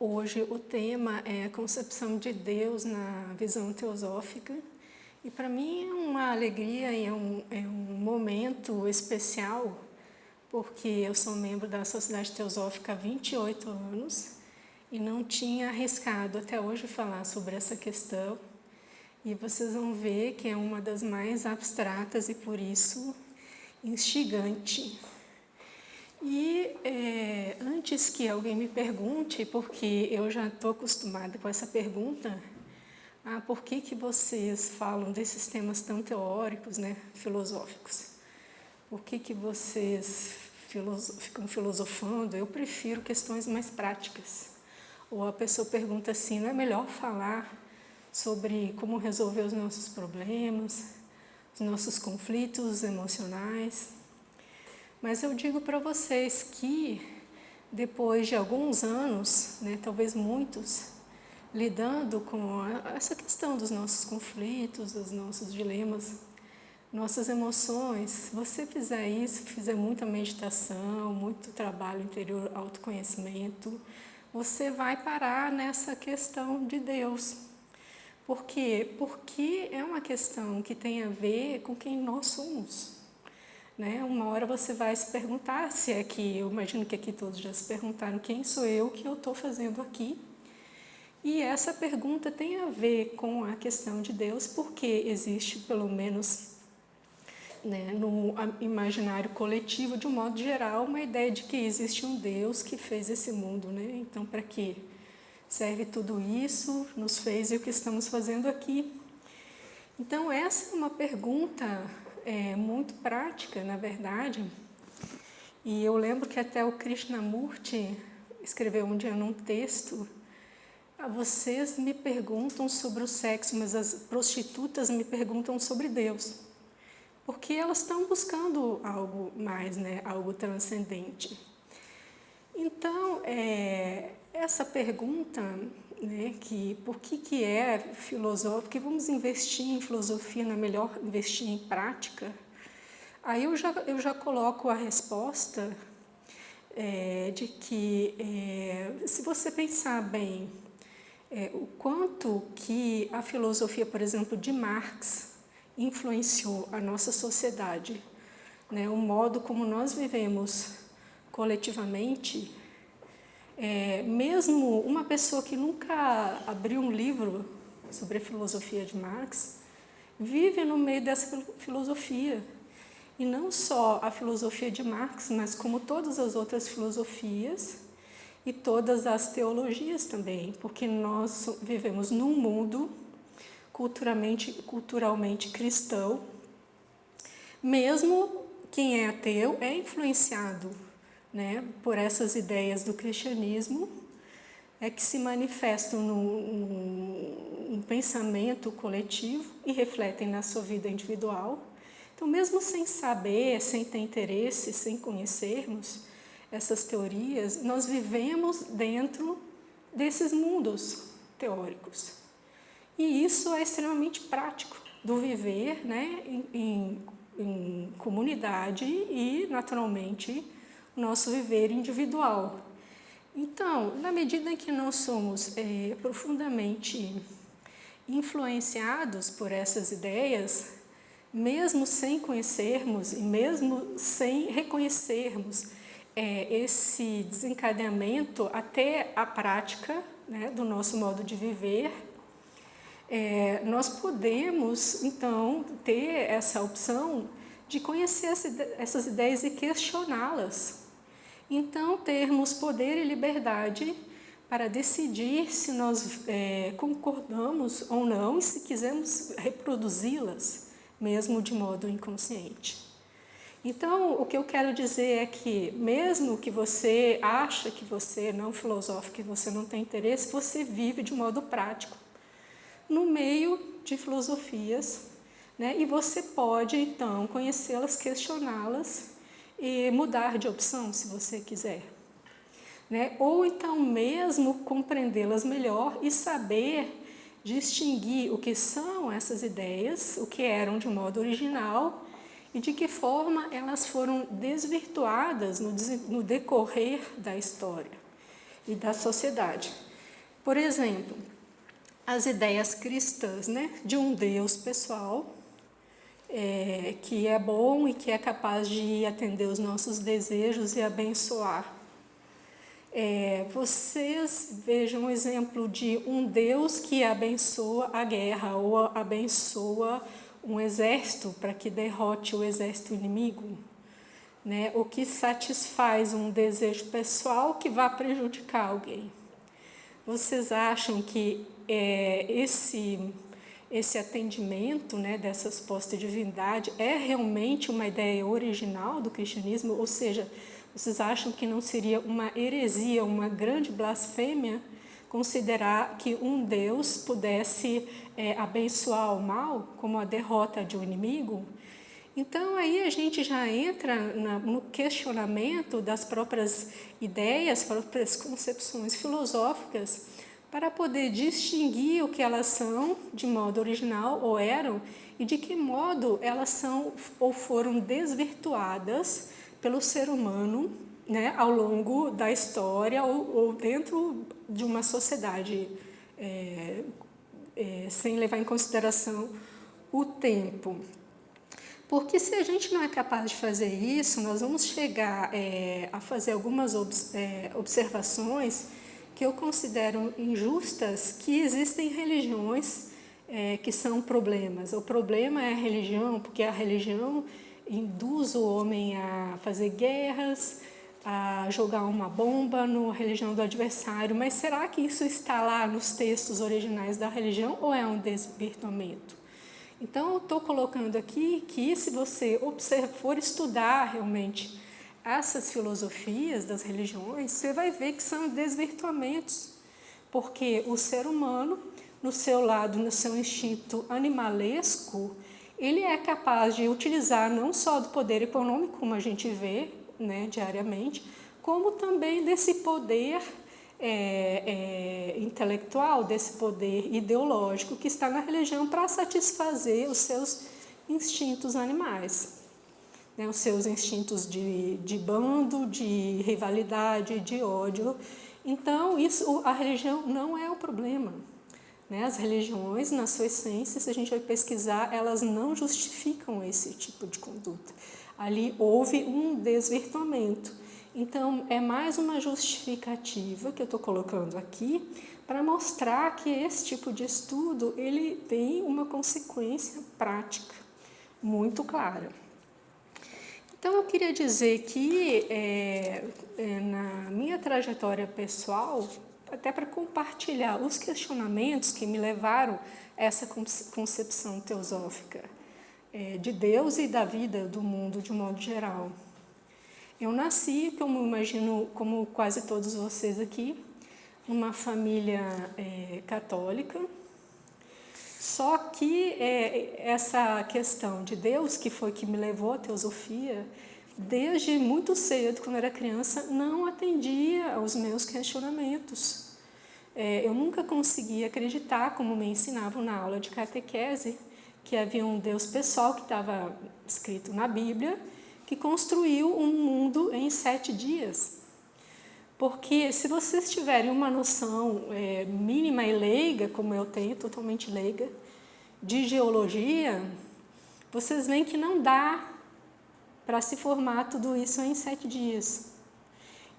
Hoje o tema é a concepção de Deus na visão teosófica. E para mim é uma alegria e é um momento especial, porque eu sou membro da Sociedade Teosófica há 28 anos e não tinha arriscado até hoje falar sobre essa questão. E vocês vão ver que é uma das mais abstratas e por isso instigante. E antes que alguém me pergunte, porque eu já estou acostumada com essa pergunta, por que vocês falam desses temas tão teóricos, né, filosóficos? Por que vocês ficam filosofando? Eu prefiro questões mais práticas. Ou a pessoa pergunta assim, não é melhor falar sobre como resolver os nossos problemas, os nossos conflitos emocionais? Mas eu digo para vocês que depois de alguns anos, né, talvez muitos, lidando com essa questão dos nossos conflitos, dos nossos dilemas, nossas emoções, se você fizer isso, fizer muita meditação, muito trabalho interior, autoconhecimento, você vai parar nessa questão de Deus. Por quê? Porque é uma questão que tem a ver com quem nós somos. Né? Uma hora você vai se perguntar, se é que, eu imagino que aqui todos já se perguntaram, quem sou eu, o que eu estou fazendo aqui? E essa pergunta tem a ver com a questão de Deus, porque existe, pelo menos, né, no imaginário coletivo, de um modo geral, uma ideia de que existe um Deus que fez esse mundo. Né? Então, para que serve tudo isso, nos fez e o que estamos fazendo aqui? Então, essa é uma pergunta muito prática, na verdade, e eu lembro que até o Krishnamurti escreveu um dia num texto: vocês me perguntam sobre o sexo, mas as prostitutas me perguntam sobre Deus, porque elas estão buscando algo mais, né, algo transcendente. Então, essa pergunta, né, que por que é filosófico, que vamos investir em filosofia, não é melhor investir em prática? Aí eu já coloco a resposta de que, se você pensar bem, o quanto que a filosofia, por exemplo, de Marx, influenciou a nossa sociedade, né, o modo como nós vivemos coletivamente. Mesmo uma pessoa que nunca abriu um livro sobre a filosofia de Marx, vive no meio dessa filosofia. E não só a filosofia de Marx, mas como todas as outras filosofias e todas as teologias também, porque nós vivemos num mundo culturalmente cristão. Mesmo quem é ateu é influenciado, né, por essas ideias do cristianismo, que se manifestam num pensamento coletivo e refletem na sua vida individual. Então, mesmo sem saber, sem ter interesse, sem conhecermos essas teorias, nós vivemos dentro desses mundos teóricos. E isso é extremamente prático do viver, né, em comunidade e, naturalmente, nosso viver individual. Então, na medida em que nós somos profundamente influenciados por essas ideias, mesmo sem conhecermos e mesmo sem reconhecermos esse desencadeamento até a prática, né, do nosso modo de viver, nós podemos, então, ter essa opção de conhecer essas ideias e questioná-las. Então, termos poder e liberdade para decidir se nós concordamos ou não e se quisermos reproduzi-las, mesmo de modo inconsciente. Então, o que eu quero dizer é que, mesmo que você acha que você é não filosófico, que você não tem interesse, você vive de modo prático, no meio de filosofias, né? E você pode, então, conhecê-las, questioná-las e mudar de opção, se você quiser. Né? Ou então mesmo compreendê-las melhor e saber distinguir o que são essas ideias, o que eram de modo original e de que forma elas foram desvirtuadas no decorrer da história e da sociedade. Por exemplo, as ideias cristãs, né, de um Deus pessoal, que é bom e que é capaz de atender os nossos desejos e abençoar. Vocês vejam um exemplo de um Deus que abençoa a guerra ou abençoa um exército para que derrote o exército inimigo, né? O que satisfaz um desejo pessoal que vá prejudicar alguém. Vocês acham que esse atendimento, né, dessa suposta divindade é realmente uma ideia original do cristianismo? Ou seja, vocês acham que não seria uma heresia, uma grande blasfêmia, considerar que um Deus pudesse abençoar o mal, como a derrota de um inimigo? Então, aí a gente já entra no questionamento das próprias ideias, próprias concepções filosóficas, para poder distinguir o que elas são de modo original ou eram e de que modo elas são ou foram desvirtuadas pelo ser humano, né, ao longo da história ou dentro de uma sociedade, sem levar em consideração o tempo. Porque se a gente não é capaz de fazer isso, nós vamos chegar a fazer algumas observações que eu considero injustas, que existem religiões que são problemas. O problema é a religião, porque a religião induz o homem a fazer guerras, a jogar uma bomba na religião do adversário. Mas será que isso está lá nos textos originais da religião ou é um desvirtuamento? Então, eu estou colocando aqui que se você for estudar realmente essas filosofias das religiões, você vai ver que são desvirtuamentos, porque o ser humano, no seu lado, no seu instinto animalesco, ele é capaz de utilizar não só do poder econômico, como a gente vê, né, diariamente, como também desse poder intelectual, desse poder ideológico que está na religião para satisfazer os seus instintos animais, né, os seus instintos de bando, de rivalidade, de ódio. Então, a religião não é o problema. Né? As religiões, na sua essência, se a gente vai pesquisar, elas não justificam esse tipo de conduta. Ali houve um desvirtuamento. Então, é mais uma justificativa que eu estou colocando aqui para mostrar que esse tipo de estudo ele tem uma consequência prática muito clara. Então, eu queria dizer que na minha trajetória pessoal, até para compartilhar os questionamentos que me levaram a essa concepção teosófica de Deus e da vida, do mundo de um modo geral. Eu nasci, como imagino, como quase todos vocês aqui, numa família católica. Só que essa questão de Deus, que foi que me levou à teosofia, desde muito cedo, quando eu era criança, não atendia aos meus questionamentos. Eu nunca conseguia acreditar, como me ensinavam na aula de catequese, que havia um Deus pessoal que estava escrito na Bíblia, que construiu um mundo em 7 dias. Porque se vocês tiverem uma noção mínima e leiga, como eu tenho, totalmente leiga, de geologia, vocês veem que não dá para se formar tudo isso em 7 dias.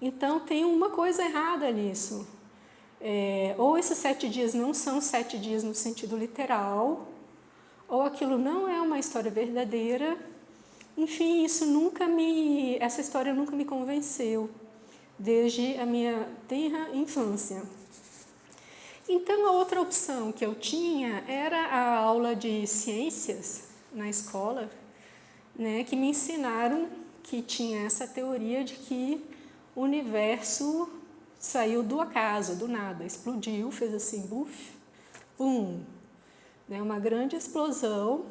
Então, tem uma coisa errada nisso. Ou esses 7 dias não são 7 dias no sentido literal, ou aquilo não é uma história verdadeira. Enfim, essa história nunca me convenceu, desde a minha tenra infância. Então, a outra opção que eu tinha era a aula de ciências na escola, né, que me ensinaram que tinha essa teoria de que o universo saiu do acaso, do nada, explodiu, fez assim, buf, pum, né, uma grande explosão.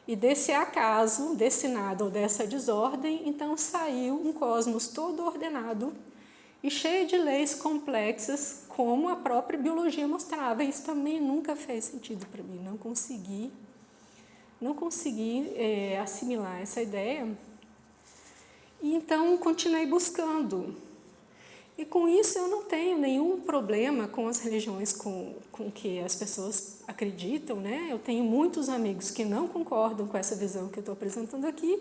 E desse acaso, desse nada ou dessa desordem, então saiu um cosmos todo ordenado e cheio de leis complexas, como a própria biologia mostrava. Isso também nunca fez sentido para mim, não consegui assimilar essa ideia. E então continuei buscando. E com isso eu não tenho nenhum problema com as religiões com que as pessoas acreditam, né? Eu tenho muitos amigos que não concordam com essa visão que eu estou apresentando aqui,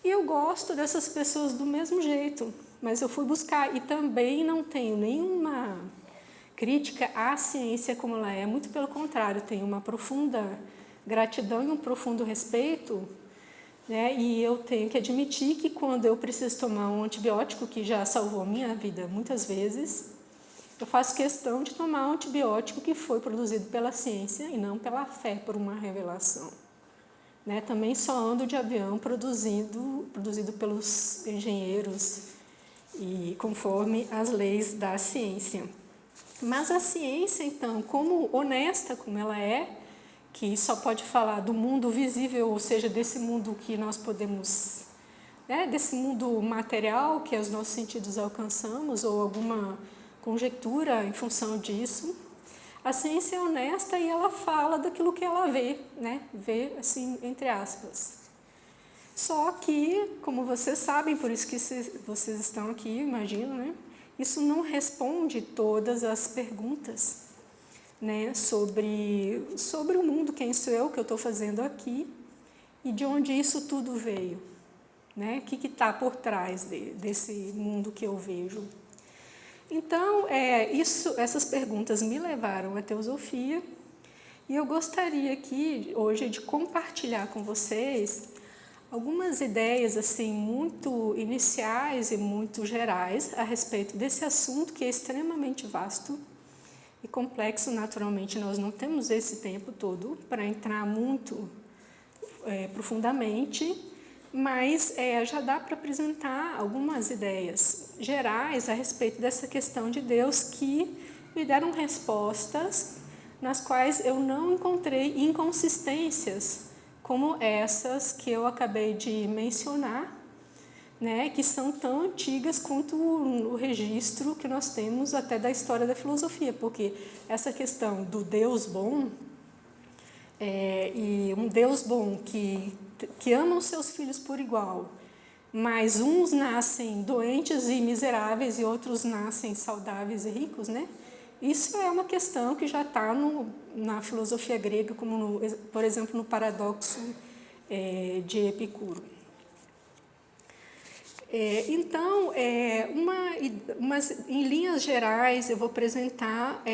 e eu gosto dessas pessoas do mesmo jeito, mas eu fui buscar e também não tenho nenhuma crítica à ciência como ela é, muito pelo contrário, tenho uma profunda gratidão e um profundo respeito, né? E eu tenho que admitir que quando eu preciso tomar um antibiótico, que já salvou a minha vida muitas vezes, eu faço questão de tomar um antibiótico que foi produzido pela ciência e não pela fé, por uma revelação. Né? Também só ando de avião produzido pelos engenheiros e conforme as leis da ciência. Mas a ciência, então, como honesta como ela é, que só pode falar do mundo visível, ou seja, desse mundo que nós podemos, né, desse mundo material que os nossos sentidos alcançamos, ou alguma conjectura em função disso. A ciência é honesta e ela fala daquilo que ela vê, né? Vê, assim, entre aspas. Só que, como vocês sabem, por isso que vocês estão aqui, imagino, né? Isso não responde todas as perguntas, né, sobre o mundo, quem sou eu, que eu estou fazendo aqui, e de onde isso tudo veio, né? O que está por trás desse mundo que eu vejo. Então, essas perguntas me levaram à teosofia, e eu gostaria aqui, hoje, de compartilhar com vocês algumas ideias assim muito iniciais e muito gerais a respeito desse assunto que é extremamente vasto e complexo. Naturalmente, nós não temos esse tempo todo para entrar muito profundamente, mas já dá para apresentar algumas ideias gerais a respeito dessa questão de Deus que me deram respostas nas quais eu não encontrei inconsistências como essas que eu acabei de mencionar, né, que são tão antigas quanto o registro que nós temos até da história da filosofia, porque essa questão do Deus bom, e um Deus bom que ama os seus filhos por igual, mas uns nascem doentes e miseráveis e outros nascem saudáveis e ricos, né? Isso é uma questão que já está na filosofia grega, como, por exemplo, no paradoxo de Epicuro. Então, em linhas gerais, eu vou apresentar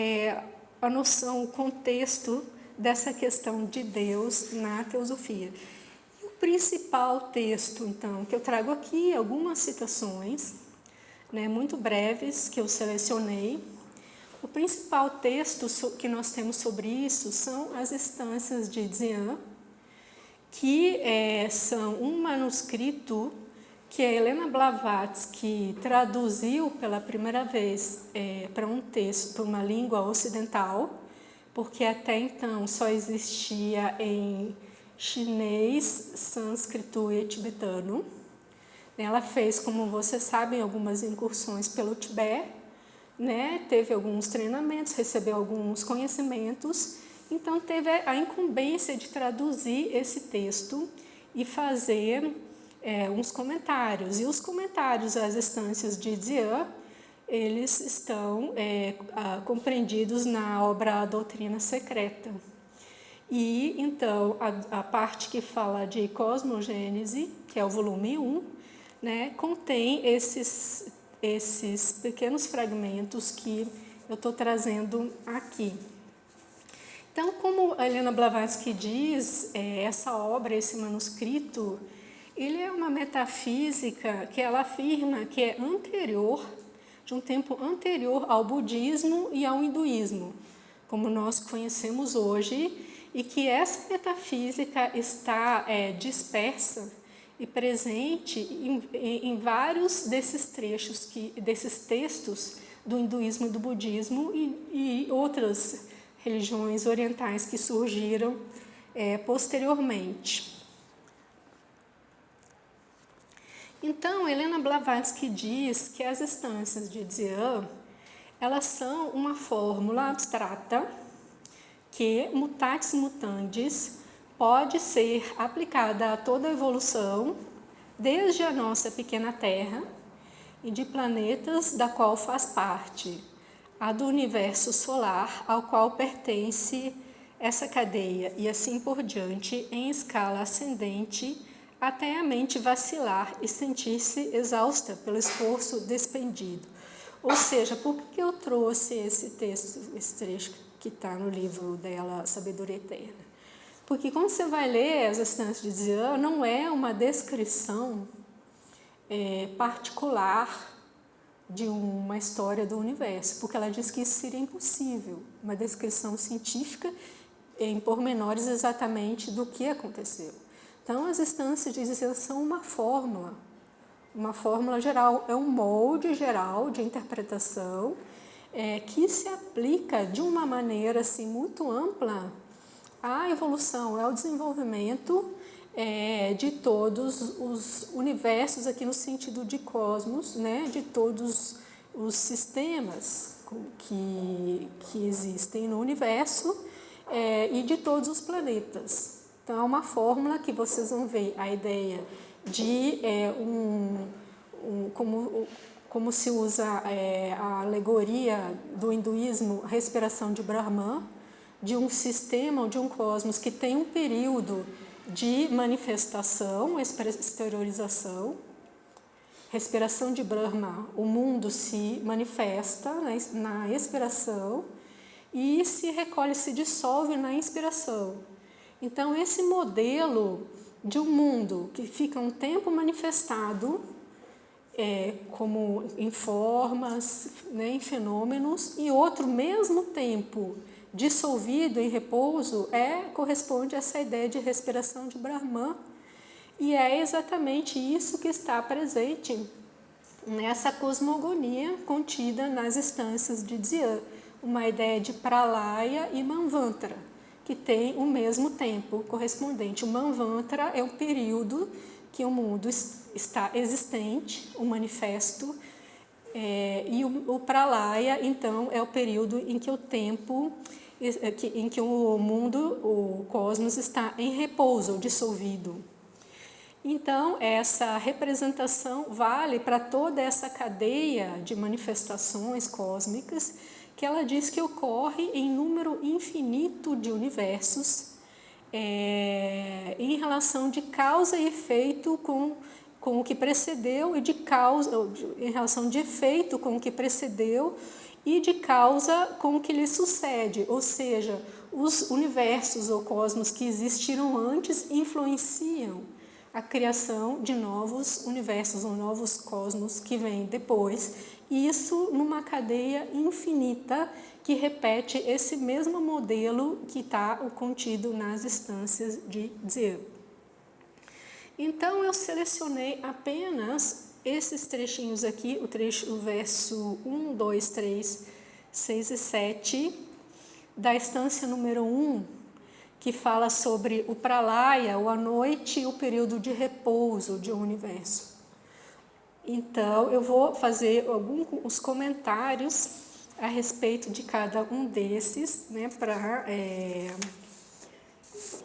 a noção, o contexto dessa questão de Deus na teosofia. E o principal texto, então, que eu trago aqui, algumas citações, né, muito breves, que eu selecionei. O principal texto que nós temos sobre isso são as Instâncias de Dzyan, que são um manuscrito que a Helena Blavatsky traduziu pela primeira vez para um texto, para uma língua ocidental, porque até então só existia em chinês, sânscrito e tibetano. Ela fez, como vocês sabem, algumas incursões pelo Tibete, né? Teve alguns treinamentos, recebeu alguns conhecimentos, então teve a incumbência de traduzir esse texto e fazer uns comentários. E os comentários às Instâncias de Dzyan, eles estão compreendidos na obra A Doutrina Secreta. E, então, a parte que fala de cosmogênese, que é o volume 1, né, contém esses pequenos fragmentos que eu estou trazendo aqui. Então, como a Helena Blavatsky diz, essa obra, esse manuscrito, ele é uma metafísica que ela afirma que é anterior, de um tempo anterior ao budismo e ao hinduísmo, como nós conhecemos hoje, e que essa metafísica está dispersa e presente em vários desses trechos, desses textos do hinduísmo e do budismo e outras religiões orientais que surgiram posteriormente. Então, Helena Blavatsky diz que as Instâncias de Dzyan, elas são uma fórmula abstrata que, mutatis mutandis, pode ser aplicada a toda a evolução, desde a nossa pequena Terra, e de planetas da qual faz parte, a do universo solar ao qual pertence essa cadeia e assim por diante em escala ascendente até a mente vacilar e sentir-se exausta pelo esforço despendido. Ou seja, por que eu trouxe esse texto, esse trecho que está no livro dela, Sabedoria Eterna? Porque quando você vai ler as instâncias de Dzian, não é uma descrição particular de uma história do universo, porque ela diz que isso seria impossível, uma descrição científica em pormenores exatamente do que aconteceu. Então, as instâncias de Dzian são uma fórmula geral, é um molde geral de interpretação que se aplica de uma maneira assim, muito ampla à evolução, ao desenvolvimento de todos os universos, aqui no sentido de cosmos, né, de todos os sistemas que existem no universo e de todos os planetas. Então, é uma fórmula que vocês vão ver a ideia de como se usa a alegoria do hinduísmo, a respiração de Brahman, de um sistema, de um cosmos que tem um período de manifestação, exteriorização. Respiração de Brahma, o mundo se manifesta na expiração e se recolhe, se dissolve na inspiração. Então, esse modelo de um mundo que fica um tempo manifestado, como em formas, né, em fenômenos, e outro mesmo tempo dissolvido em repouso, corresponde a essa ideia de respiração de Brahman, e é exatamente isso que está presente nessa cosmogonia contida nas instâncias de Dzian, uma ideia de Pralaya e Manvantara, que tem o mesmo tempo correspondente. O Manvantara é um período que o mundo está existente, o manifesto, e o Pralaya, então, é o período em que o tempo, em que o mundo, o cosmos, está em repouso, dissolvido. Então, essa representação vale para toda essa cadeia de manifestações cósmicas, que ela diz que ocorre em número infinito de universos, em relação de causa e efeito com o que precedeu, e de causa, em relação de efeito com o que precedeu e de causa com o que lhe sucede, ou seja, os universos ou cosmos que existiram antes influenciam a criação de novos universos ou novos cosmos que vêm depois, e isso numa cadeia infinita que repete esse mesmo modelo que está contido nas instâncias de Dzian. Então, eu selecionei apenas esses trechinhos aqui, o verso 1, 2, 3, 6 e 7, da instância número 1, que fala sobre o Pralaya, a noite e o período de repouso de um universo. Então, eu vou fazer alguns comentários a respeito de cada um desses, né, para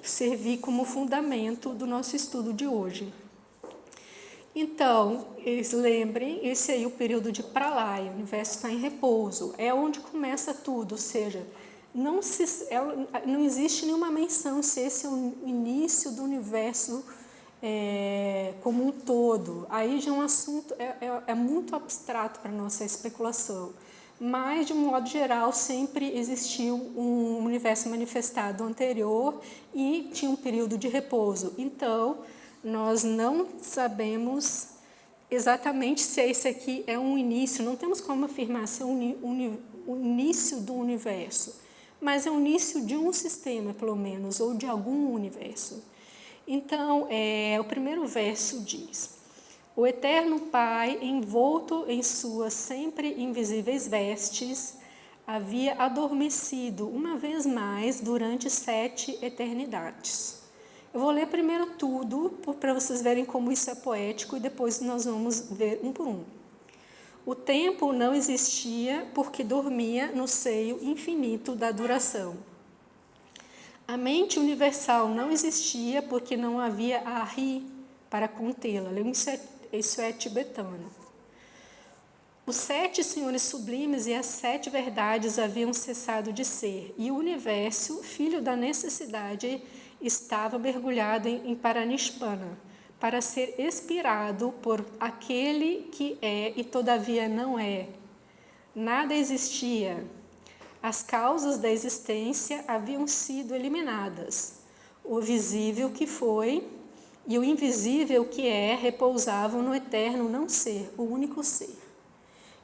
servir como fundamento do nosso estudo de hoje. Então, eles lembrem, esse aí é o período de Pralaya, o universo está em repouso, é onde começa tudo, ou seja, não existe nenhuma menção se esse é o início do universo como um todo. Aí já é um assunto muito abstrato para a nossa especulação, mas de um modo geral sempre existiu um universo manifestado anterior e tinha um período de repouso. Então, nós não sabemos exatamente se esse aqui é um início, não temos como afirmar se é o início do universo, mas é o início de um sistema, pelo menos, ou de algum universo. Então, o primeiro verso diz: o Eterno Pai, envolto em suas sempre invisíveis vestes, havia adormecido uma vez mais durante 7 eternidades. Eu vou ler primeiro tudo, para vocês verem como isso é poético, e depois nós vamos ver um por um. O tempo não existia porque dormia no seio infinito da duração. A mente universal não existia porque não havia Ari para contê-la. Isso é tibetano. Os 7 senhores sublimes e as 7 verdades haviam cessado de ser, e o universo, filho da necessidade, estava mergulhado em Paranishpana, para ser expirado por aquele que é e todavia não é. Nada existia. As causas da existência haviam sido eliminadas. O visível que foi e o invisível que é repousavam no eterno não ser, o único ser.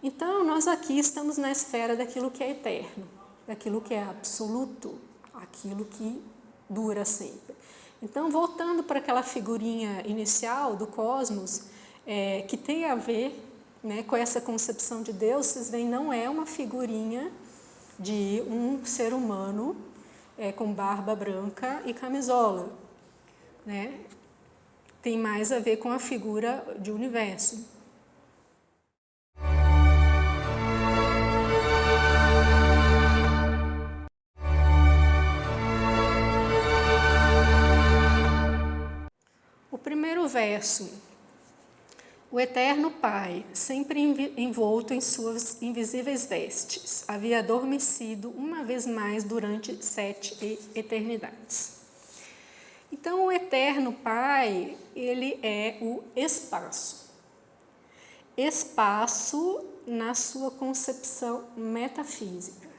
Então, nós aqui estamos na esfera daquilo que é eterno, daquilo que é absoluto, aquilo que dura sempre. Então, voltando para aquela figurinha inicial do cosmos, que tem a ver, né, com essa concepção de Deus, vocês veem, não é uma figurinha de um ser humano com barba branca e camisola, né? Tem mais a ver com a figura de universo. O primeiro verso: o eterno Pai, sempre envolto em suas invisíveis vestes, havia adormecido uma vez mais durante 7 eternidades. Então, o eterno Pai, ele é o espaço. Espaço na sua concepção metafísica.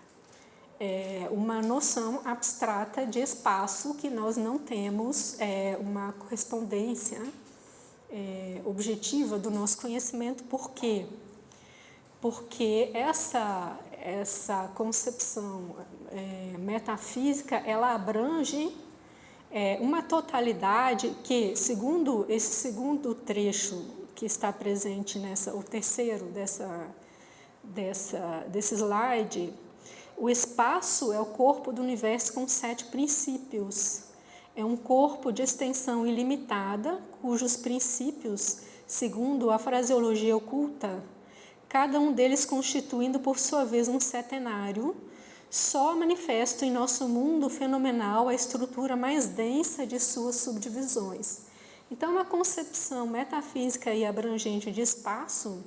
É uma noção abstrata de espaço que nós não temos uma correspondência objetiva do nosso conhecimento. Por quê? Porque essa concepção metafísica, ela abrange uma totalidade que, segundo esse segundo trecho que está presente o terceiro desse slide, o espaço é o corpo do universo com 7 princípios. É um corpo de extensão ilimitada, cujos princípios, segundo a fraseologia oculta, cada um deles constituindo por sua vez um setenário, só manifesto em nosso mundo fenomenal a estrutura mais densa de suas subdivisões. Então, uma concepção metafísica e abrangente de espaço,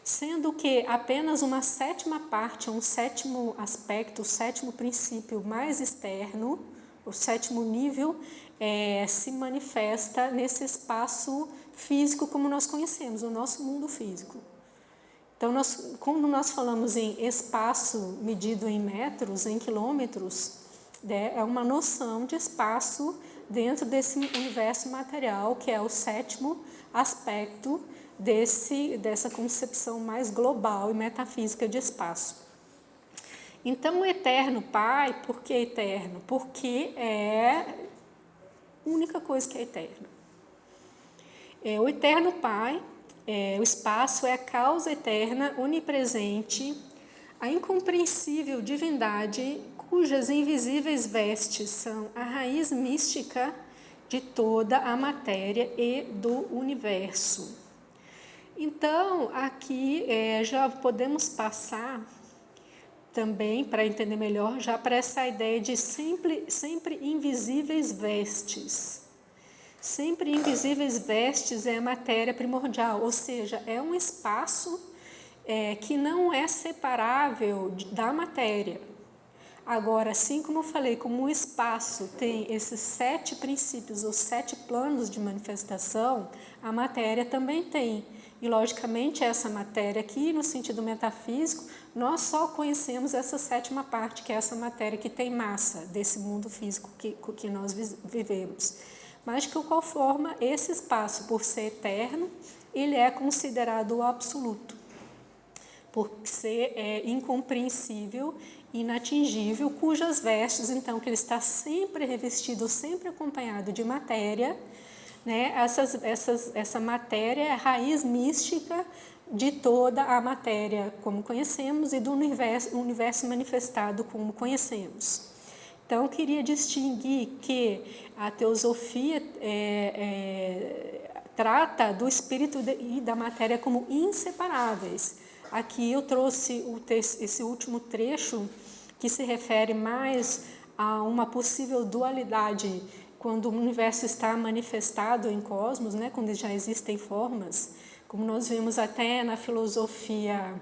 sendo que apenas uma 7ª parte, um 7º aspecto, o 7º princípio mais externo, o 7º nível, se manifesta nesse espaço físico como nós conhecemos, o nosso mundo físico. Então, quando nós falamos em espaço medido em metros, em quilômetros, é uma noção de espaço dentro desse universo material, que é o 7º aspecto dessa concepção mais global e metafísica de espaço. Então, o eterno Pai, por que eterno? Porque é a única coisa que é eterna. O eterno Pai, o espaço é a causa eterna, onipresente, a incompreensível divindade, cujas invisíveis vestes são a raiz mística de toda a matéria e do universo. Então, aqui já podemos passar também, para entender melhor, já para essa ideia de sempre invisíveis vestes. Sempre invisíveis vestes é a matéria primordial, ou seja, é um espaço que não é separável da matéria. Agora, assim como eu falei, como o espaço tem esses 7 princípios, ou 7 planos de manifestação, a matéria também tem. E, logicamente, essa matéria aqui, no sentido metafísico, nós só conhecemos essa 7ª parte, que é essa matéria que tem massa desse mundo físico que nós vivemos. Mas, de qualquer forma, esse espaço, por ser eterno, ele é considerado o absoluto, por ser incompreensível, inatingível, cujas vestes, então, que ele está sempre revestido, sempre acompanhado de matéria, né? Essa matéria é a raiz mística de toda a matéria como conhecemos e do universo manifestado como conhecemos. Então, eu queria distinguir que a teosofia trata do espírito e da matéria como inseparáveis. Aqui eu trouxe esse último trecho que se refere mais a uma possível dualidade quando o universo está manifestado em cosmos, né, quando já existem formas, como nós vimos até na filosofia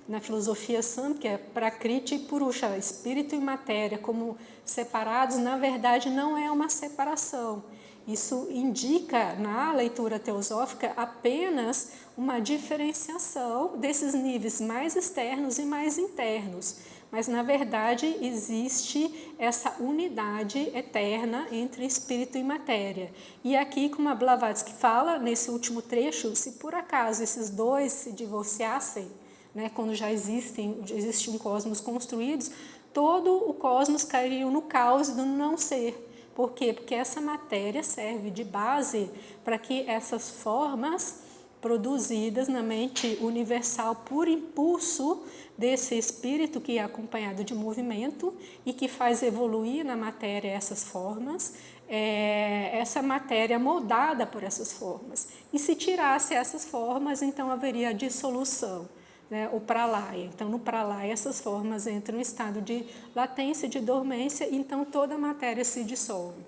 na filosofia Samkhya, Prakriti e Purusha, espírito e matéria, como separados, na verdade não é uma separação. Isso indica, na leitura teosófica, apenas uma diferenciação desses níveis mais externos e mais internos. Mas, na verdade, existe essa unidade eterna entre espírito e matéria. E aqui, como a Blavatsky fala, nesse último trecho, se por acaso esses dois se divorciassem, né, quando já existe um cosmos construído, todo o cosmos cairia no caos do não ser. Por quê? Porque essa matéria serve de base para que essas formas produzidas na mente universal por impulso desse espírito que é acompanhado de movimento e que faz evoluir na matéria essas formas, essa matéria moldada por essas formas. E se tirasse essas formas, então haveria dissolução, né, o pralaya. Então, no pralaya, essas formas entram em estado de latência, de dormência, então toda a matéria se dissolve.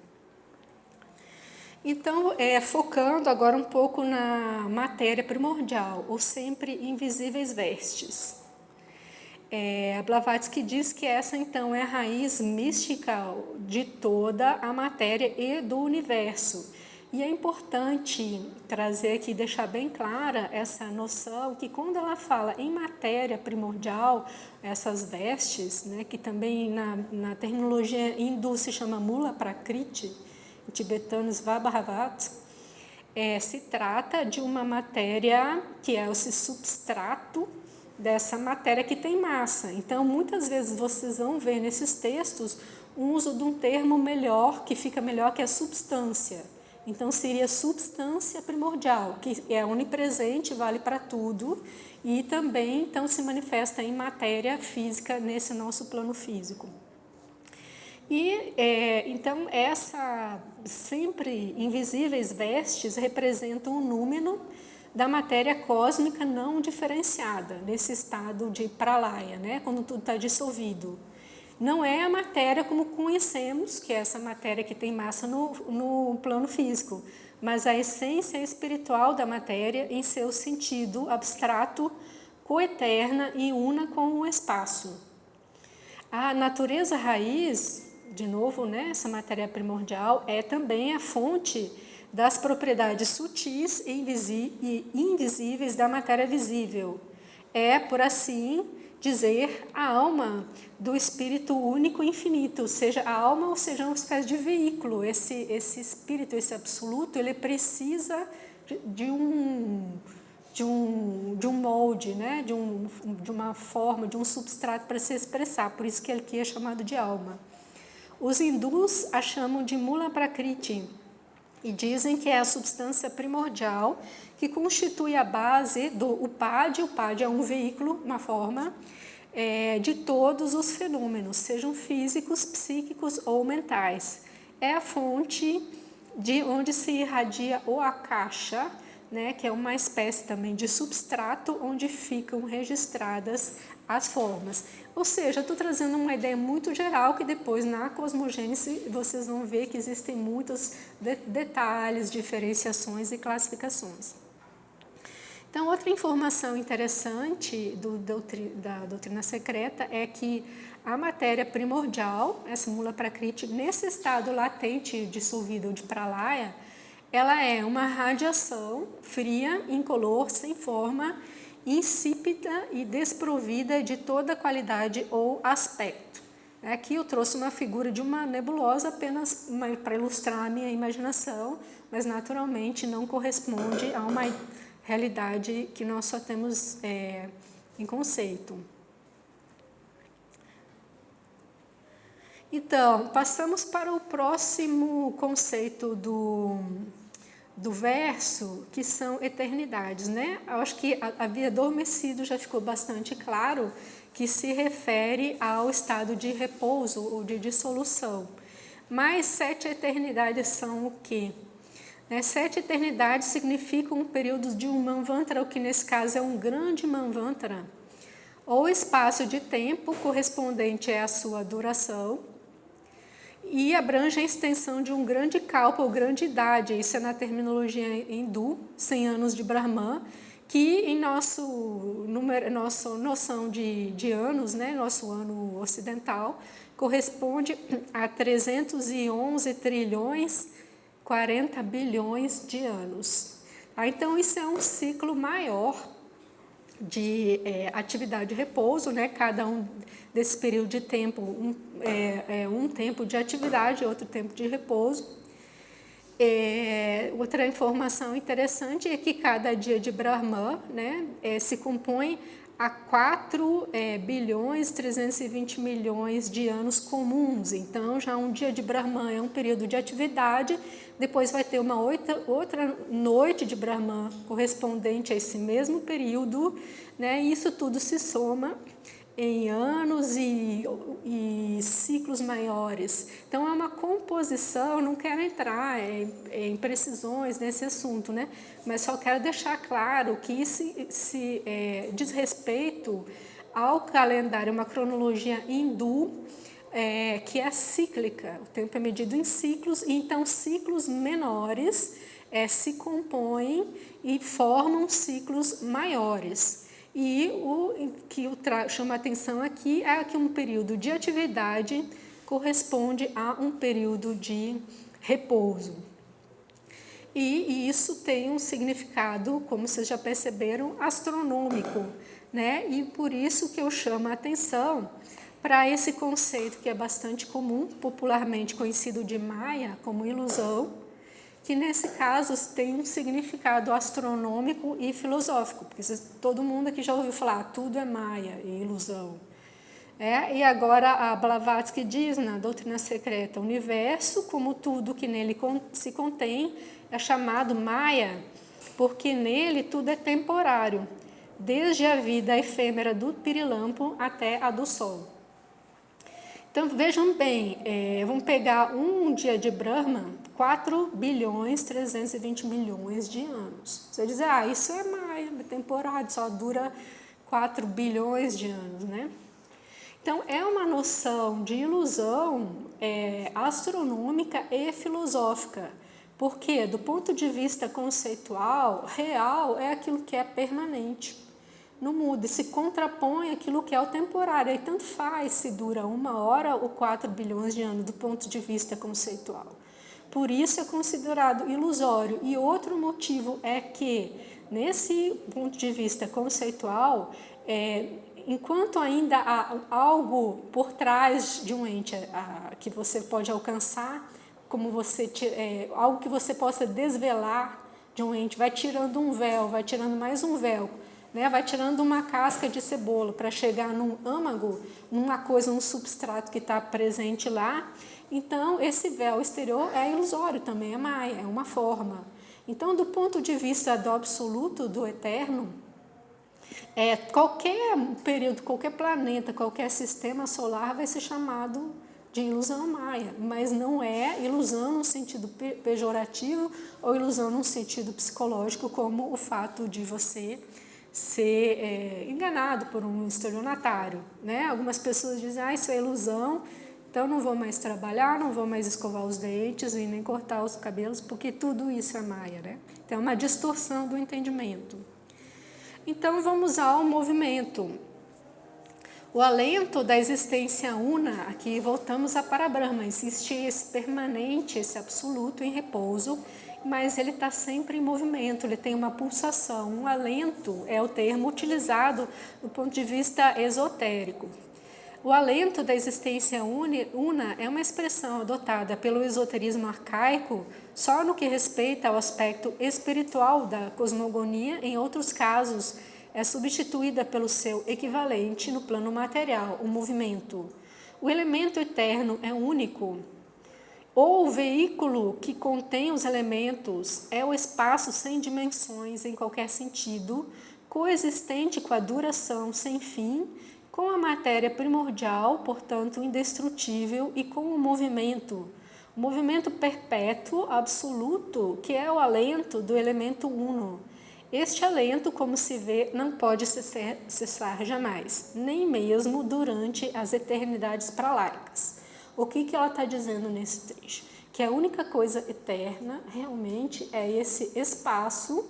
Então, focando agora um pouco na matéria primordial, ou sempre invisíveis vestes. A Blavatsky diz que essa, então, é a raiz mística de toda a matéria e do universo. E é importante trazer aqui, deixar bem clara essa noção que quando ela fala em matéria primordial, essas vestes, né, que também na terminologia hindu se chama Mula Prakriti, em tibetano Svabhavat, se trata de uma matéria que é esse substrato dessa matéria que tem massa. Então, muitas vezes vocês vão ver nesses textos o uso de um termo melhor, que fica melhor, que é substância. Então, seria substância primordial, que é onipresente, vale para tudo, e também então se manifesta em matéria física nesse nosso plano físico. E, então, essa sempre invisíveis vestes representam o número da matéria cósmica não diferenciada, nesse estado de pralaya, né, quando tudo está dissolvido. Não é a matéria como conhecemos, que é essa matéria que tem massa no plano físico, mas a essência espiritual da matéria em seu sentido abstrato, coeterna e una com o espaço. A natureza raiz, de novo, né, essa matéria primordial, é também a fonte das propriedades sutis e invisíveis da matéria visível. É, por assim dizer, a alma do Espírito único e infinito, seja a alma ou seja uma espécie de veículo. Esse Espírito, esse absoluto, ele precisa de um molde, né? de uma forma, de um substrato para se expressar, por isso que ele aqui é chamado de alma. Os hindus a chamam de Mula Prakriti e dizem que é a substância primordial que constitui a base do Upadi. O Upadi é um veículo, uma forma, de todos os fenômenos, sejam físicos, psíquicos ou mentais. É a fonte de onde se irradia o Akasha, né, que é uma espécie também de substrato onde ficam registradas as formas. Ou seja, estou trazendo uma ideia muito geral que depois na cosmogênese vocês vão ver que existem muitos detalhes, diferenciações e classificações. Então, outra informação interessante da doutrina secreta é que a matéria primordial, essa Mula Prakriti, nesse estado latente, dissolvido de pralaya, ela é uma radiação fria, incolor, sem forma, insípida e desprovida de toda qualidade ou aspecto. Aqui eu trouxe uma figura de uma nebulosa apenas para ilustrar a minha imaginação, mas naturalmente não corresponde a uma realidade que nós só temos em conceito. Então, passamos para o próximo conceito do verso, que são eternidades, né? Eu acho que havia adormecido, já ficou bastante claro que se refere ao estado de repouso ou de dissolução. Mas 7 eternidades são o quê? 7 eternidades significam um período de um manvantara, o que nesse caso é um grande manvantara, ou espaço de tempo correspondente à sua duração, e abrange a extensão de um grande kalpa ou grande idade. Isso é na terminologia hindu, 100 anos de Brahman, que em nossa noção de anos, né, nosso ano ocidental, corresponde a 311 trilhões 40 bilhões de anos. Tá? Então, isso é um ciclo maior de atividade e repouso, né? Cada um desse período de tempo, um tempo de atividade e outro tempo de repouso. Outra informação interessante é que cada dia de Brahman, né, se compõe a 4 bilhões 320 milhões de anos comuns. Então, já um dia de Brahman é um período de atividade, depois vai ter uma outra noite de Brahman correspondente a esse mesmo período, né, e isso tudo se soma em anos e ciclos maiores. Então, é uma composição, eu não quero entrar em precisões nesse assunto, né? Mas só quero deixar claro que isso diz respeito ao calendário, uma cronologia hindu, que é cíclica. O tempo é medido em ciclos, e então ciclos menores se compõem e formam ciclos maiores. E o que chama a atenção aqui é que um período de atividade corresponde a um período de repouso. E isso tem um significado, como vocês já perceberam, astronômico, né? E por isso que eu chamo a atenção para esse conceito que é bastante comum, popularmente conhecido de Maya como ilusão, que nesse caso tem um significado astronômico e filosófico, porque todo mundo aqui já ouviu falar, tudo é Maya, é ilusão. E agora a Blavatsky diz na Doutrina Secreta, o universo, como tudo que nele se contém, é chamado Maya, porque nele tudo é temporário, desde a vida efêmera do pirilampo até a do Sol. Então, vejam bem, vamos pegar um dia de Brahma, 4 bilhões 320 milhões de anos. Você diz, isso é Maya, é temporário, só dura 4 bilhões de anos, né? Então, é uma noção de ilusão astronômica e filosófica, porque, do ponto de vista conceitual, real é aquilo que é permanente. Não muda, se contrapõe aquilo que é o temporário. Aí tanto faz se dura 1 hora ou 4 bilhões de anos do ponto de vista conceitual. Por isso é considerado ilusório. E outro motivo é que, nesse ponto de vista conceitual, enquanto ainda há algo por trás de um ente que você pode alcançar, como algo que você possa desvelar de um ente, vai tirando um véu, vai tirando mais um véu, né? Vai tirando uma casca de cebola para chegar num âmago, numa coisa, num substrato que está presente lá. Então, esse véu exterior é ilusório também, é Maya, é uma forma. Então, do ponto de vista do absoluto, do eterno, qualquer período, qualquer planeta, qualquer sistema solar vai ser chamado de ilusão Maya, mas não é ilusão no sentido pejorativo ou ilusão no sentido psicológico, como o fato de você ser enganado por um estelionatário, né? Algumas pessoas dizem, isso é ilusão, então não vou mais trabalhar, não vou mais escovar os dentes e nem cortar os cabelos, porque tudo isso é Maya, né? Então é uma distorção do entendimento. Então vamos ao movimento. O alento da existência una, aqui voltamos a Parabrahma, existe esse permanente, esse absoluto em repouso, mas ele está sempre em movimento, ele tem uma pulsação. Um alento é o termo utilizado do ponto de vista esotérico. O alento da existência una é uma expressão adotada pelo esoterismo arcaico só no que respeita ao aspecto espiritual da cosmogonia. Em outros casos, é substituída pelo seu equivalente no plano material, o movimento. O elemento eterno é único. Ou o veículo que contém os elementos é o espaço sem dimensões em qualquer sentido, coexistente com a duração sem fim, com a matéria primordial, portanto indestrutível, e com o movimento perpétuo, absoluto, que é o alento do elemento uno. Este alento, como se vê, não pode cessar jamais, nem mesmo durante as eternidades pralaicas. O que ela está dizendo nesse trecho? Que a única coisa eterna realmente é esse espaço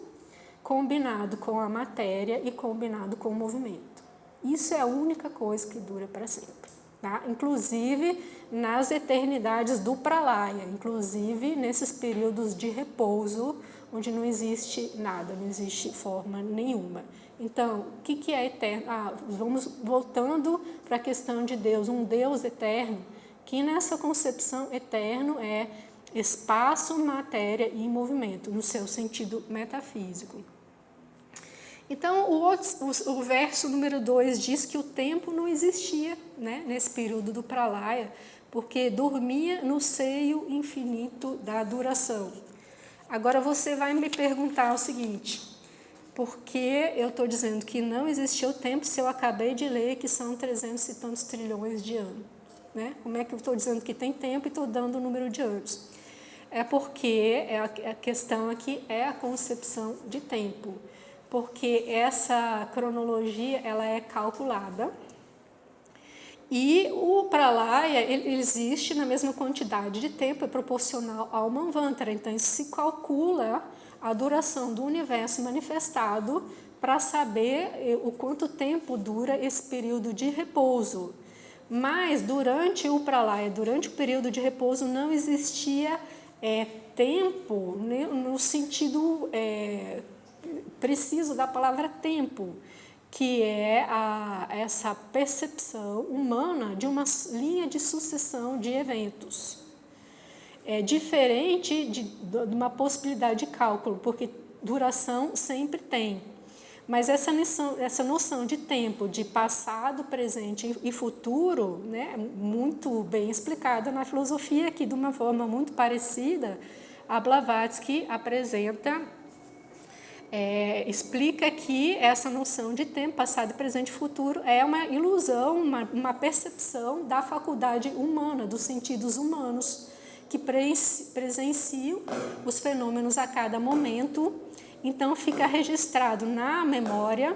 combinado com a matéria e combinado com o movimento. Isso é a única coisa que dura para sempre. Tá? Inclusive nas eternidades do pralaya, inclusive nesses períodos de repouso, onde não existe nada, não existe forma nenhuma. Então, o que é eterno? Vamos voltando para a questão de Deus, um Deus eterno, que nessa concepção eterno é espaço, matéria e movimento, no seu sentido metafísico. Então, o verso número 2 diz que o tempo não existia, né, nesse período do pralaya, porque dormia no seio infinito da duração. Agora você vai me perguntar o seguinte: por que eu estou dizendo que não existia o tempo se eu acabei de ler que são 300 e tantos trilhões de anos? Né? Como é que eu estou dizendo que tem tempo e estou dando o número de anos? É porque a questão aqui é a concepção de tempo. Porque essa cronologia ela é calculada e o pralaya ele existe na mesma quantidade de tempo, é proporcional ao manvantara. Então se calcula a duração do universo manifestado para saber o quanto tempo dura esse período de repouso. Mas durante o pralaya, durante o período de repouso, não existia tempo, né, no sentido preciso da palavra tempo, que é essa percepção humana de uma linha de sucessão de eventos. É diferente de uma possibilidade de cálculo, porque duração sempre tem. Mas essa noção de tempo, de passado, presente e futuro, né, muito bem explicada na filosofia, que de uma forma muito parecida, a Blavatsky apresenta, explica que essa noção de tempo, passado, presente e futuro é uma ilusão, uma percepção da faculdade humana, dos sentidos humanos, que presenciam os fenômenos a cada momento. Então fica registrado na memória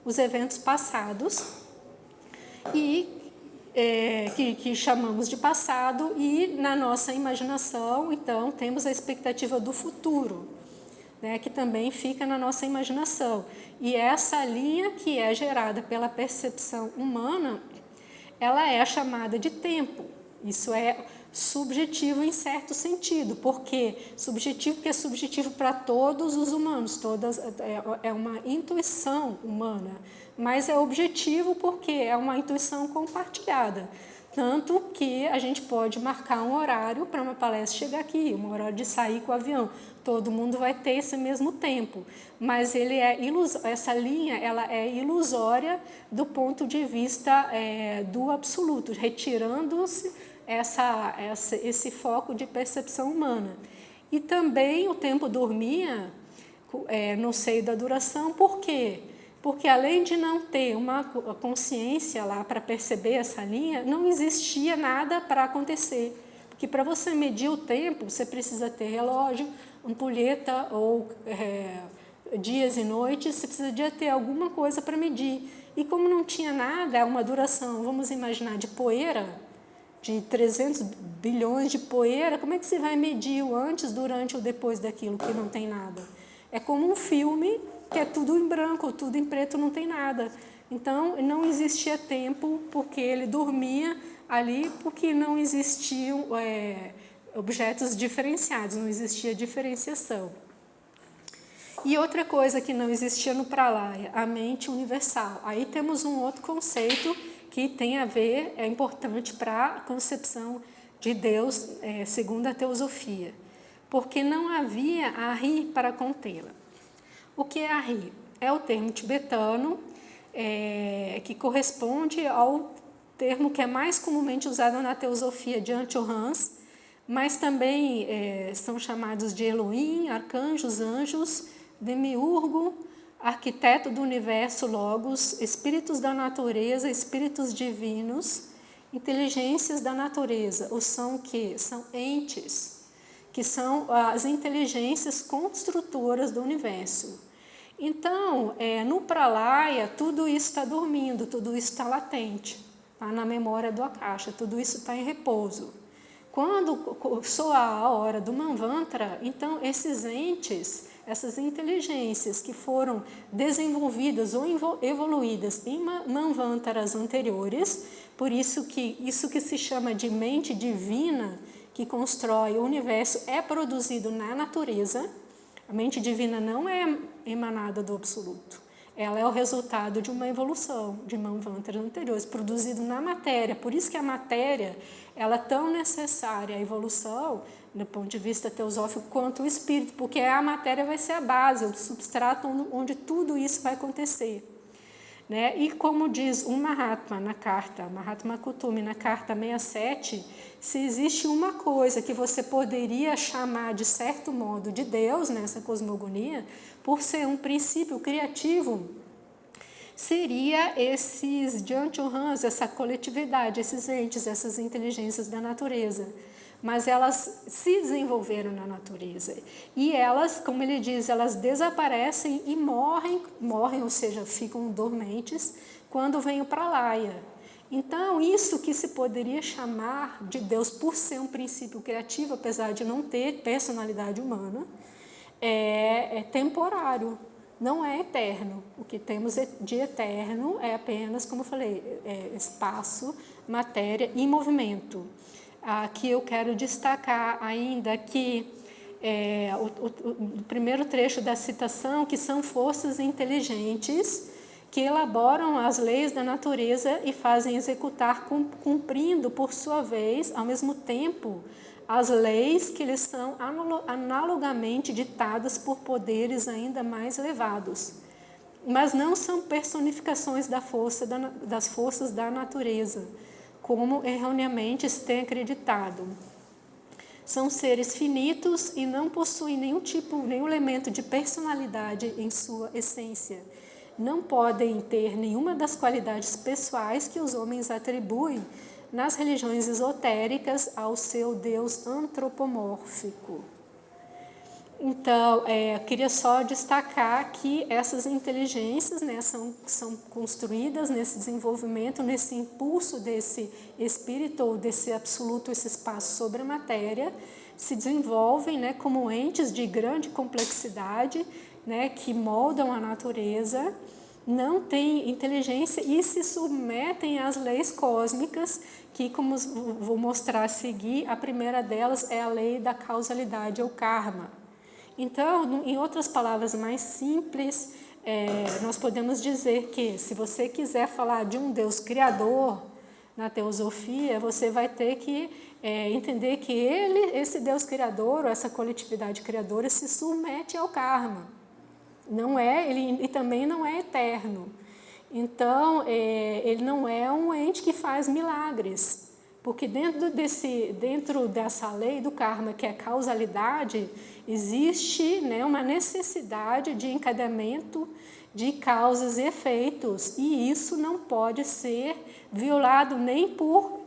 os eventos passados e que chamamos de passado, e na nossa imaginação então temos a expectativa do futuro, né, que também fica na nossa imaginação. E essa linha que é gerada pela percepção humana, ela é chamada de tempo. Isso é subjetivo em certo sentido. Por quê? Subjetivo porque é subjetivo para todos os humanos, é uma intuição humana, mas é objetivo porque é uma intuição compartilhada. Tanto que a gente pode marcar um horário para uma palestra chegar aqui, um horário de sair com o avião. Todo mundo vai ter esse mesmo tempo, mas essa linha ela é ilusória do ponto de vista do absoluto, retirando-se esse foco de percepção humana. E também o tempo dormia no seio da duração. Por quê? Porque além de não ter uma consciência lá para perceber essa linha, não existia nada para acontecer. Porque para você medir o tempo, você precisa ter relógio, ampulheta ou dias e noites, você precisa ter alguma coisa para medir. E como não tinha nada, uma duração, vamos imaginar, de poeira, de 300 bilhões de poeira, como é que você vai medir o antes, durante ou depois daquilo que não tem nada? É como um filme que é tudo em branco, tudo em preto, não tem nada. Então, não existia tempo porque ele dormia ali, porque não existiam objetos diferenciados, não existia diferenciação. E outra coisa que não existia no pralaya, a mente universal. Aí temos um outro conceito que tem a ver, é importante para a concepção de Deus, segundo a teosofia. Porque não havia Ari para contê-la. O que é Ari? É o termo tibetano que corresponde ao termo que é mais comumente usado na teosofia de Anchohans, mas também são chamados de Elohim, arcanjos, anjos, demiurgo, arquiteto do universo, logos, espíritos da natureza, espíritos divinos, inteligências da natureza. Ou são o quê? São entes, que são as inteligências construtoras do universo. Então, no pralaya, tudo isso está dormindo, tudo isso está latente, está na memória do Akasha, tudo isso está em repouso. Quando soar a hora do manvantara, então esses entes essas inteligências que foram desenvolvidas ou evoluídas em manvantaras anteriores, por isso que se chama de mente divina, que constrói o universo, é produzido na natureza. A mente divina não é emanada do absoluto. Ela é o resultado de uma evolução de manvantaras anteriores, produzido na matéria. Por isso que a matéria ela é tão necessária, a evolução, do ponto de vista teosófico, quanto o espírito, porque a matéria vai ser a base, o substrato onde tudo isso vai acontecer. Né? E como diz o Mahatma na carta, Mahatma Kutumi, na carta 67, se existe uma coisa que você poderia chamar de certo modo de Deus nessa cosmogonia, por ser um princípio criativo, seria esses Janchuhans, essa coletividade, esses entes, essas inteligências da natureza. Mas elas se desenvolveram na natureza. E elas, como ele diz, elas desaparecem e morrem, ou seja, ficam dormentes, quando vêm para a Laia. Então, isso que se poderia chamar de Deus por ser um princípio criativo, apesar de não ter personalidade humana, é temporário, não é eterno. O que temos de eterno é apenas, como eu falei, espaço, matéria e movimento. Aqui eu quero destacar ainda que o primeiro trecho da citação, que são forças inteligentes que elaboram as leis da natureza e fazem executar, cumprindo por sua vez, ao mesmo tempo, as leis que lhes são analogamente ditadas por poderes ainda mais elevados, mas não são personificações das forças da natureza, como erroneamente se tem acreditado. São seres finitos e não possuem nenhum elemento de personalidade em sua essência. Não podem ter nenhuma das qualidades pessoais que os homens atribuem nas religiões esotéricas ao seu Deus antropomórfico. Então, eu queria só destacar que essas inteligências, né, são construídas nesse desenvolvimento, nesse impulso desse espírito ou desse absoluto, esse espaço sobre a matéria, se desenvolvem, né, como entes de grande complexidade, né, que moldam a natureza, não têm inteligência e se submetem às leis cósmicas, que, como vou mostrar a seguir, a primeira delas é a lei da causalidade, ou karma. Então, em outras palavras mais simples, nós podemos dizer que, se você quiser falar de um Deus criador na teosofia, você vai ter que entender que esse Deus criador, ou essa coletividade criadora, se submete ao karma. Ele também não é eterno. Então, ele não é um ente que faz milagres, porque dentro dessa lei do karma, que é causalidade, existe, né, uma necessidade de encadeamento de causas e efeitos, e isso não pode ser violado nem por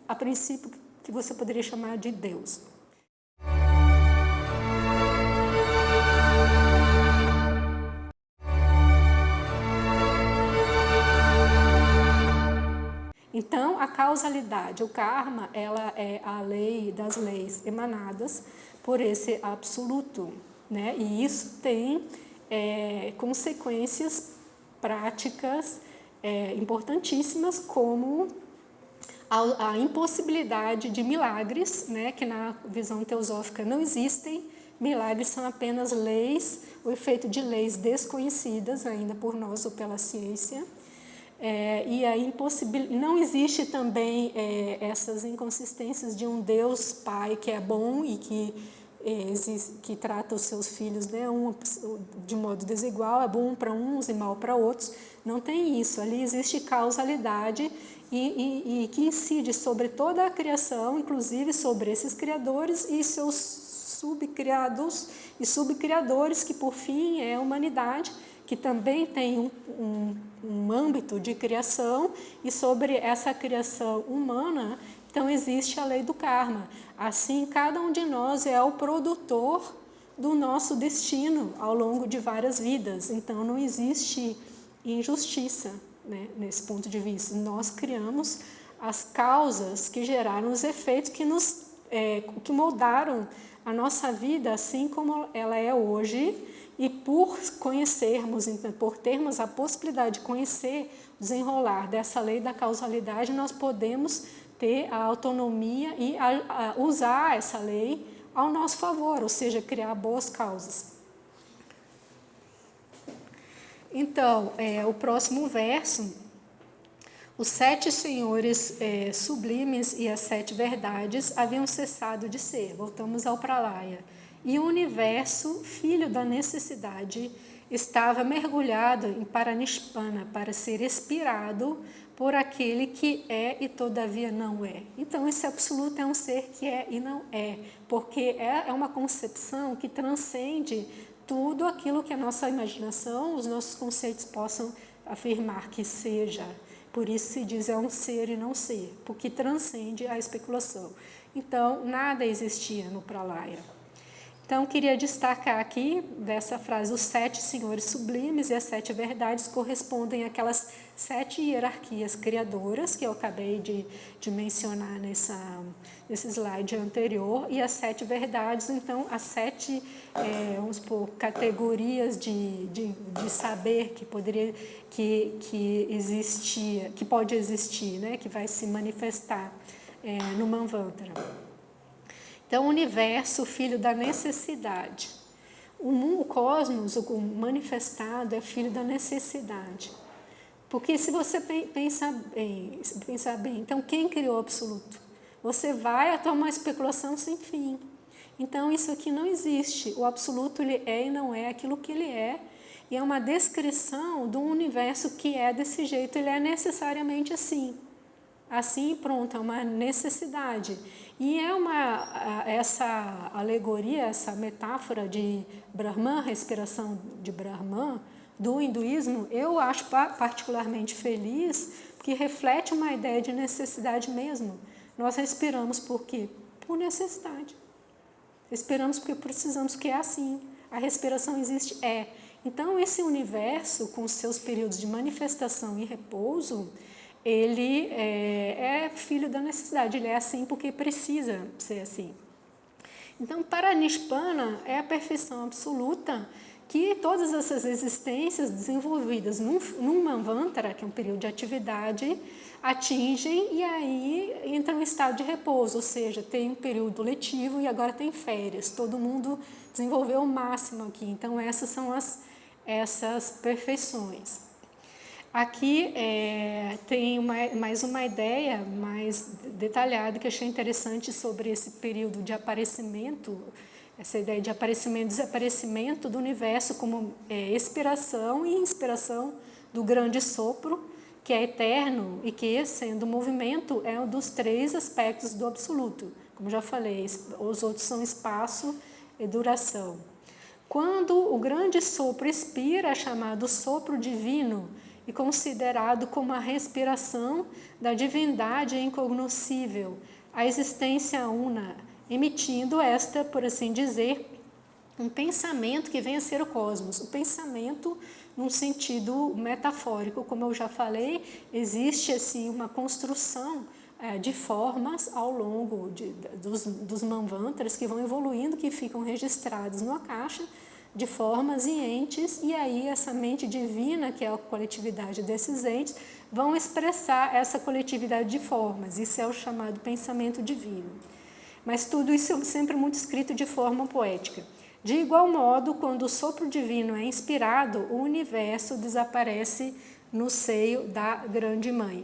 a princípio, que você poderia chamar de Deus. Então, a causalidade, o karma, ela é a lei das leis emanadas por esse absoluto, né? E isso tem consequências práticas importantíssimas, como a impossibilidade de milagres, né? Que na visão teosófica não existem. Milagres são apenas leis, o efeito de leis desconhecidas ainda por nós ou pela ciência. E não existe também essas inconsistências de um Deus Pai que é bom e que trata os seus filhos, né, de modo desigual, é bom para uns e mal para outros. Não tem isso. Ali existe causalidade e que incide sobre toda a criação, inclusive sobre esses criadores e seus subcriados e subcriadores, que por fim é a humanidade, que também tem um âmbito de criação, e sobre essa criação humana, então existe a lei do karma. Assim, cada um de nós é o produtor do nosso destino ao longo de várias vidas. Então, não existe injustiça, né, nesse ponto de vista. Nós criamos as causas que geraram os efeitos que moldaram a nossa vida assim como ela é hoje, e por conhecermos, por termos a possibilidade de conhecer o desenrolar dessa lei da causalidade, nós podemos ter a autonomia e usar essa lei ao nosso favor, ou seja, criar boas causas. Então, o próximo verso, os 7 senhores sublimes e as 7 verdades haviam cessado de ser. Voltamos ao Pralaya. E o universo, filho da necessidade, estava mergulhado em Paranishpana para ser expirado por aquele que é e todavia não é. Então, esse absoluto é um ser que é e não é, porque é uma concepção que transcende tudo aquilo que a nossa imaginação, os nossos conceitos possam afirmar que seja. Por isso se diz é um ser e não ser, porque transcende a especulação. Então, nada existia no Pralaya. Então, queria destacar aqui, dessa frase, os 7 senhores sublimes e as 7 verdades correspondem àquelas 7 hierarquias criadoras que eu acabei de mencionar nesse slide anterior, e as 7 verdades, então, as 7, vamos supor, categorias de saber que existia, que pode existir, né, que vai se manifestar no Manvantara. Então, o universo, filho da necessidade. O cosmos, o manifestado, é filho da necessidade. Porque se você pensar bem, então quem criou o absoluto? Você vai até uma especulação sem fim. Então, isso aqui não existe. O absoluto, ele é e não é aquilo que ele é. E é uma descrição de um universo que é desse jeito. Ele é necessariamente assim. Assim, pronto, é uma necessidade. E essa alegoria, essa metáfora de Brahman, respiração de Brahman, do hinduísmo, eu acho particularmente feliz, porque reflete uma ideia de necessidade mesmo. Nós respiramos por quê? Por necessidade. Respiramos porque precisamos, porque é assim. A respiração existe, Então, esse universo, com seus períodos de manifestação e repouso, ele é filho da necessidade, ele é assim porque precisa ser assim. Então, Paranishpana é a perfeição absoluta que todas essas existências desenvolvidas num Manvantara, que é um período de atividade, atingem e aí entra em estado de repouso, ou seja, tem um período letivo e agora tem férias. Todo mundo desenvolveu o máximo aqui. Então, essas são essas perfeições. Aqui tem mais uma ideia mais detalhada que eu achei interessante sobre esse período de aparecimento, essa ideia de aparecimento e desaparecimento do universo como expiração e inspiração do grande sopro, que é eterno e que, sendo movimento, é um dos 3 aspectos do absoluto. Como já falei, os outros são espaço e duração. Quando o grande sopro expira, é chamado sopro divino, e considerado como a respiração da divindade incognoscível, a existência una, emitindo esta, por assim dizer, um pensamento que vem a ser o cosmos. O pensamento, num sentido metafórico, como eu já falei, existe assim, uma construção de formas ao longo dos manvantaras que vão evoluindo, que ficam registrados numa caixa, de formas e entes, e aí essa mente divina, que é a coletividade desses entes, vão expressar essa coletividade de formas. Isso é o chamado pensamento divino. Mas tudo isso é sempre muito escrito de forma poética. De igual modo, quando o sopro divino é inspirado, o universo desaparece no seio da Grande Mãe.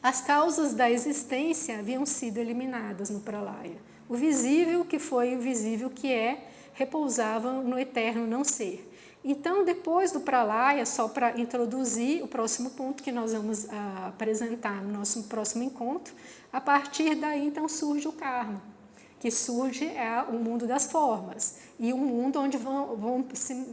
As causas da existência haviam sido eliminadas no Pralaya. O visível, que foi o visível que é, repousavam no eterno não ser. Então, depois do Pralaya, só para introduzir o próximo ponto que nós vamos apresentar no nosso próximo encontro, a partir daí, então, surge o karma, que surge o mundo das formas, e um mundo onde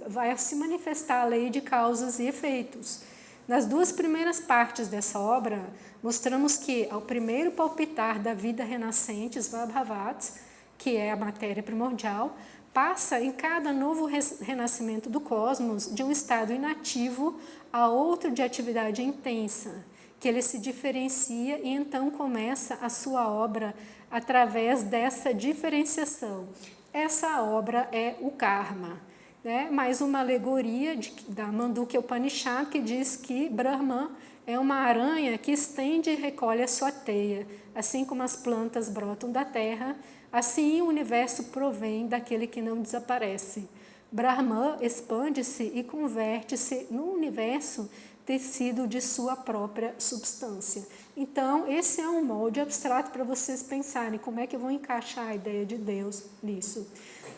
vai se manifestar a lei de causas e efeitos. Nas 2 primeiras partes dessa obra, mostramos que, ao primeiro palpitar da vida renascente, Svabhavat, que é a matéria primordial, passa em cada novo renascimento do cosmos de um estado inativo a outro de atividade intensa. que ele se diferencia e então começa a sua obra através dessa diferenciação. Essa obra é o Karma, né? Mais uma alegoria da Mandukya Upanishad, que diz que Brahman é uma aranha que estende e recolhe a sua teia. Assim como as plantas brotam da terra, assim o universo provém daquele que não desaparece. Brahman expande-se e converte-se no universo tecido de sua própria substância. Então, esse é um molde abstrato para vocês pensarem como é que vão encaixar a ideia de Deus nisso,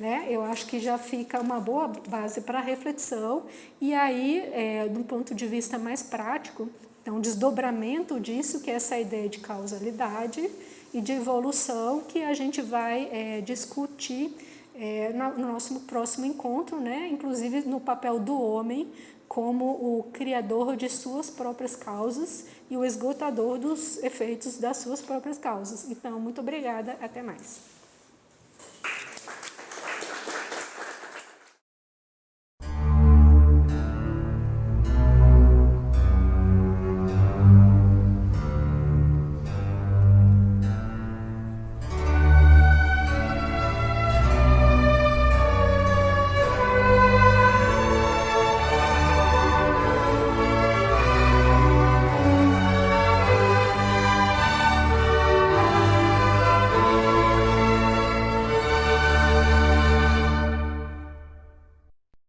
né? Eu acho que já fica uma boa base para reflexão. E aí, do ponto de vista mais prático, então, um desdobramento disso, que é essa ideia de causalidade e de evolução, que a gente vai discutir no nosso próximo encontro, né? Inclusive no papel do homem como o criador de suas próprias causas e o esgotador dos efeitos das suas próprias causas. Então, muito obrigada, até mais.